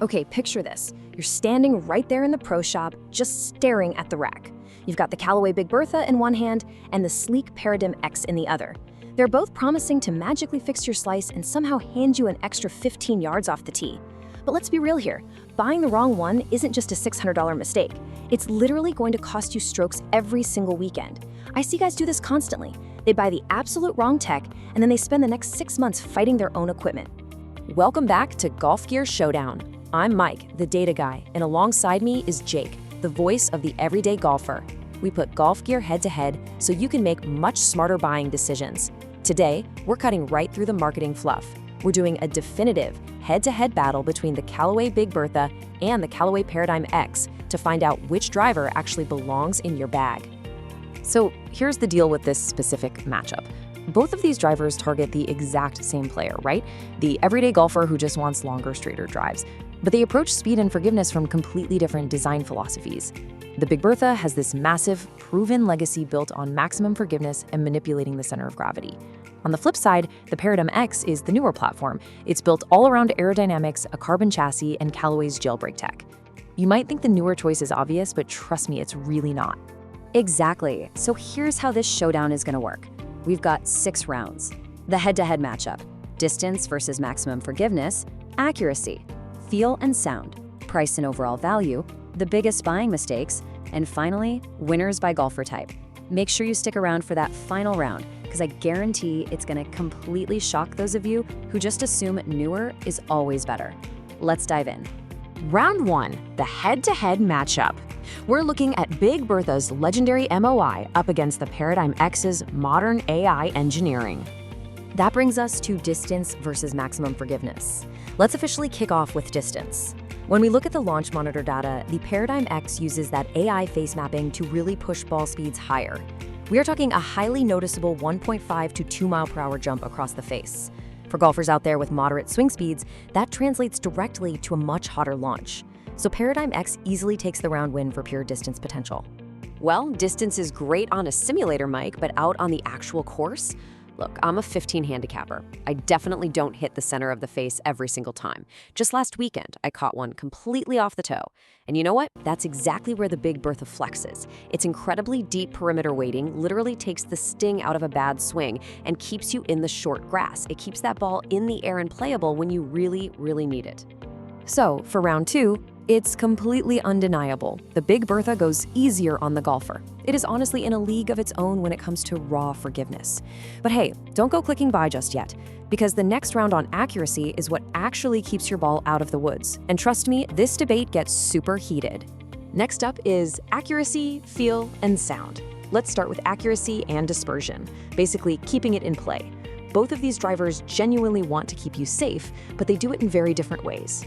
Okay, picture this. You're standing right there in the pro shop, just staring at the rack. You've got the Callaway Big Bertha in one hand and the sleek Paradym X in the other. They're both promising to magically fix your slice and somehow hand you an extra 15 yards off the tee. But let's be real here. Buying the wrong one isn't just a $600 mistake. It's literally going to cost you strokes every single weekend. I see guys do this constantly. They buy the absolute wrong tech, and then they spend the next 6 months fighting their own equipment. Welcome back to Golf Gear Showdown. I'm Mike, the data guy, and alongside me is Jake, the voice of the everyday golfer. We put golf gear head-to-head so you can make much smarter buying decisions. Today, we're cutting right through the marketing fluff. We're doing a definitive head-to-head battle between the Callaway Big Bertha and the Callaway Paradym X to find out which driver actually belongs in your bag. So here's the deal with this specific matchup. Both of these drivers target the exact same player, right? The everyday golfer who just wants longer, straighter drives. But they approach speed and forgiveness from completely different design philosophies. The Big Bertha has this massive, proven legacy built on maximum forgiveness and manipulating the center of gravity. On the flip side, the Paradym X is the newer platform. It's built all around aerodynamics, a carbon chassis, and Callaway's jailbreak tech. You might think the newer choice is obvious, but trust me, it's really not. Exactly. So here's how this showdown is going to work. We've got 6 rounds. The head-to-head matchup, distance versus maximum forgiveness, accuracy, feel and sound, price and overall value, the biggest buying mistakes, and finally, winners by golfer type. Make sure you stick around for that final round, because I guarantee it's going to completely shock those of you who just assume newer is always better. Let's dive in. Round 1, the head-to-head matchup. We're looking at Big Bertha's legendary MOI up against the Paradym X's modern AI engineering. That brings us to distance versus maximum forgiveness. Let's officially kick off with distance. When we look at the launch monitor data, the Paradym X uses that AI face mapping to really push ball speeds higher. We are talking a highly noticeable 1.5 to 2 mile per hour jump across the face. For golfers out there with moderate swing speeds, that translates directly to a much hotter launch. So Paradym X easily takes the round win for pure distance potential. Well, distance is great on a simulator, Mike, but out on the actual course? Look, I'm a 15 handicapper. I definitely don't hit the center of the face every single time. Just last weekend, I caught one completely off the toe. And you know what? That's exactly where the Big Bertha flexes. Its incredibly deep perimeter weighting literally takes the sting out of a bad swing and keeps you in the short grass. It keeps that ball in the air and playable when you really, really need it. So, for round 2, it's completely undeniable. The Big Bertha goes easier on the golfer. It is honestly in a league of its own when it comes to raw forgiveness. But hey, don't go clicking buy just yet, because the next round on accuracy is what actually keeps your ball out of the woods. And trust me, this debate gets super heated. Next up is accuracy, feel, and sound. Let's start with accuracy and dispersion, basically keeping it in play. Both of these drivers genuinely want to keep you safe, but they do it in very different ways.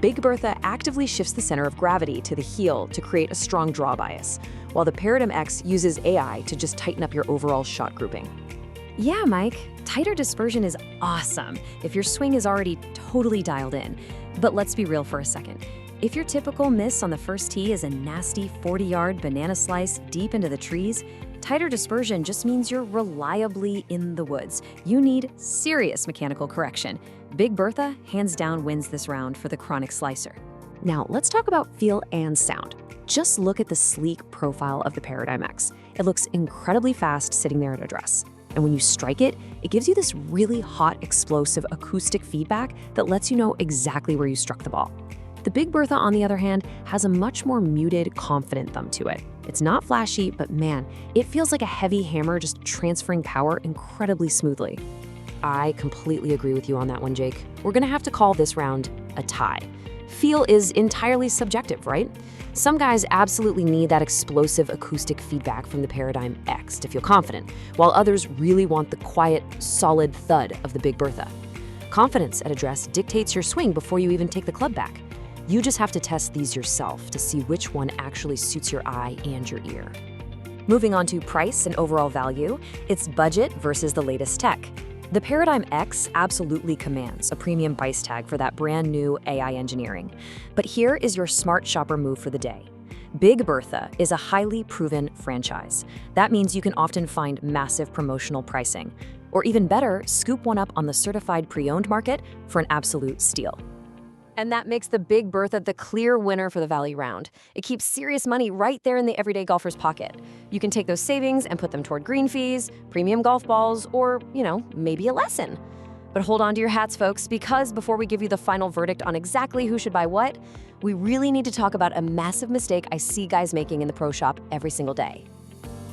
Big Bertha actively shifts the center of gravity to the heel to create a strong draw bias, while the Paradym X uses AI to just tighten up your overall shot grouping. Yeah, Mike, tighter dispersion is awesome if your swing is already totally dialed in. But let's be real for a second. If your typical miss on the first tee is a nasty 40-yard banana slice deep into the trees, tighter dispersion just means you're reliably in the woods. You need serious mechanical correction. Big Bertha hands down wins this round for the chronic slicer. Now, let's talk about feel and sound. Just look at the sleek profile of the Paradym X. It looks incredibly fast sitting there at address. And when you strike it, it gives you this really hot, explosive acoustic feedback that lets you know exactly where you struck the ball. The Big Bertha, on the other hand, has a much more muted, confident thumb to it. It's not flashy, but man, it feels like a heavy hammer just transferring power incredibly smoothly. I completely agree with you on that one, Jake. We're gonna have to call this round a tie. Feel is entirely subjective, right? Some guys absolutely need that explosive acoustic feedback from the Paradym X to feel confident, while others really want the quiet, solid thud of the Big Bertha. Confidence at address dictates your swing before you even take the club back. You just have to test these yourself to see which one actually suits your eye and your ear. Moving on to price and overall value, it's budget versus the latest tech. The Paradym X absolutely commands a premium price tag for that brand new AI engineering. But here is your smart shopper move for the day. Big Bertha is a highly proven franchise. That means you can often find massive promotional pricing, or even better, scoop one up on the certified pre-owned market for an absolute steal. And that makes the Big Bertha the clear winner for the value round. It keeps serious money right there in the everyday golfer's pocket. You can take those savings and put them toward green fees, premium golf balls, or, maybe a lesson. But hold on to your hats, folks, because before we give you the final verdict on exactly who should buy what, we really need to talk about a massive mistake I see guys making in the pro shop every single day.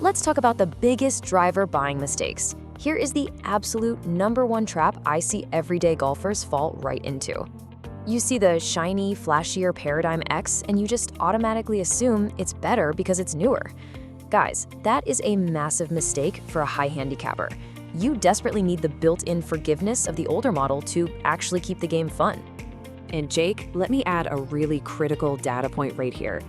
Let's talk about the biggest driver buying mistakes. Here is the absolute #1 trap I see everyday golfers fall right into. You see the shiny, flashier Paradym X, and you just automatically assume it's better because it's newer. Guys, that is a massive mistake for a high handicapper. You desperately need the built-in forgiveness of the older model to actually keep the game fun. And Jake, let me add a really critical data point right here.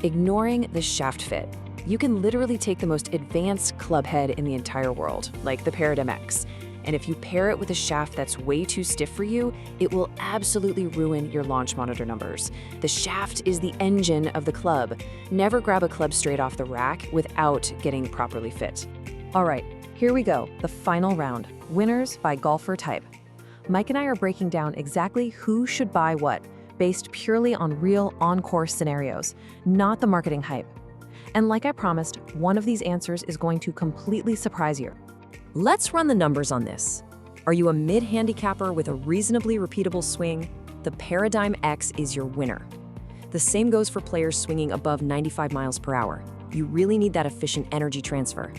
Ignoring the shaft fit. You can literally take the most advanced club head in the entire world, like the Paradym X, and if you pair it with a shaft that's way too stiff for you, it will absolutely ruin your launch monitor numbers. The shaft is the engine of the club. Never grab a club straight off the rack without getting properly fit. All right, here we go, the final round. Winners by golfer type. Mike and I are breaking down exactly who should buy what, based purely on real on-course scenarios, not the marketing hype. And like I promised, one of these answers is going to completely surprise you. Let's run the numbers on this. Are you a mid-handicapper with a reasonably repeatable swing? The Paradym X is your winner. The same goes for players swinging above 95 miles per hour. You really need that efficient energy transfer.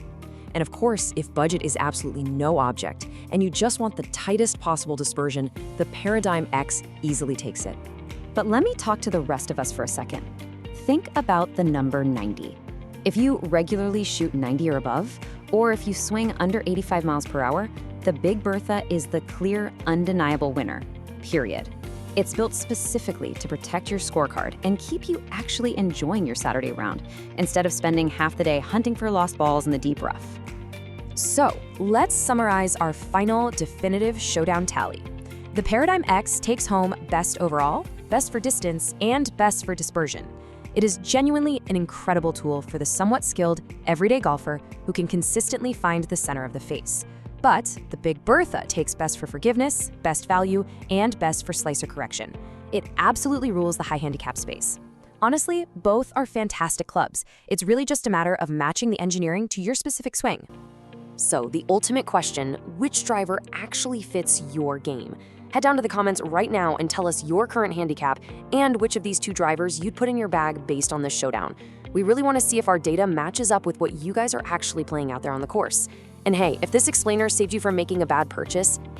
And of course, if budget is absolutely no object and you just want the tightest possible dispersion, the Paradym X easily takes it. But let me talk to the rest of us for a second. Think about the number 90. If you regularly shoot 90 or above, or if you swing under 85 miles per hour, the Big Bertha is the clear, undeniable winner, period. It's built specifically to protect your scorecard and keep you actually enjoying your Saturday round, instead of spending half the day hunting for lost balls in the deep rough. So, let's summarize our final definitive showdown tally. The Paradym X takes home best overall, best for distance, and best for dispersion. It is genuinely an incredible tool for the somewhat skilled, everyday golfer who can consistently find the center of the face. But the Big Bertha takes best for forgiveness, best value, and best for slicer correction. It absolutely rules the high handicap space. Honestly, both are fantastic clubs. It's really just a matter of matching the engineering to your specific swing. So, the ultimate question, which driver actually fits your game? Head down to the comments right now and tell us your current handicap and which of these two drivers you'd put in your bag based on this showdown. We really want to see if our data matches up with what you guys are actually playing out there on the course. And hey, if this explainer saved you from making a bad purchase,